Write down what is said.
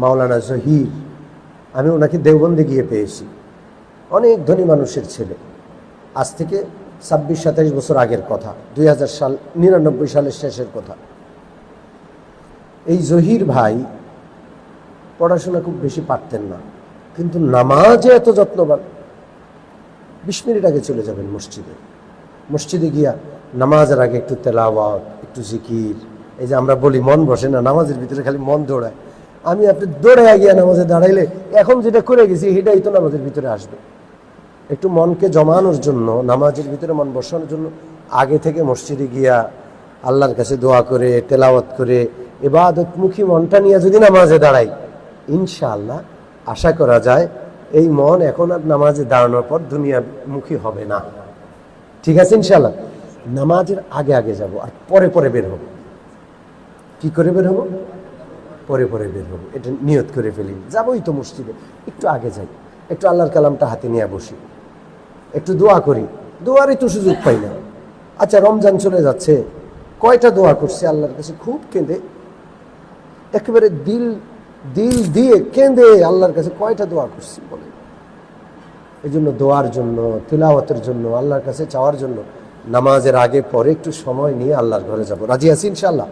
মাওলানা জহির, আমি ওনাকে দেওবন্দে গিয়ে পেয়েছি। অনেক ধনী মানুষের ছেলে, আজ থেকে 26-27 বছর আগের কথা, 2000 সাল 99 সালের শেষের কথা। এই জহির ভাই পড়াশোনা খুব বেশি পারতেন না, কিন্তু নামাজে এত যত্নবান। 20 মিনিট আগে চলে যাবেন মসজিদে গিয়া নামাজের আগে একটু তেলাওয়াত, একটু জিকির। এই যে আমরা বলি মন বসে না, নামাজের ভিতরে খালি মন দৌড়ায়। আমি আপনি দৌড়ে গিয়া নামাজে দাঁড়াইলে এখন যেটা করে গেছি সেটাই তো নামাজের ভিতরে আসবে। একটু মনকে জমানোর জন্য, নামাজের ভিতরে মন বসানোর জন্য আগে থেকে মসজিদে গিয়া আল্লাহর কাছে দোয়া করে, তেলাওয়াত করে, ইবাদতমুখী মনটা নিয়ে যদি নামাজে দাঁড়াই, ইনশাআল্লাহ আশা করা যায় এই মন এখন আর নামাজে দাঁড়ানোর পর দুনিয়ামুখী হবে না। ঠিক আছে ইনশাআল্লাহ। নামাজের আগে আগে যাব, আর পরে পরে বের হব। কি করে বের হব? পরে পরে বের হব, এটা নিয়ত করে ফেলি। যাবই তো মসজিদে, একটু আগে যাই, একটু আল্লাহর কালামটা হাতে নিয়ে বসি, একটু দোয়া করি। দোয়ারই তো সুযোগ পাই না। আচ্ছা, রমজান চলে যাচ্ছে, কয়টা দোয়া করছি আল্লাহর কাছে, খুব কেঁদে, একেবারে দিল দিয়ে কেঁদে আল্লাহর কাছে কয়টা দোয়া করছি বলে। এই জন্য দোয়ার জন্য, তিলাওয়াতের জন্য, আল্লাহর কাছে চাওয়ার জন্য নামাজের আগে পরে একটু সময় নিয়ে আল্লাহর ঘরে যাব। রাজি আছি ইনশাআল্লাহ?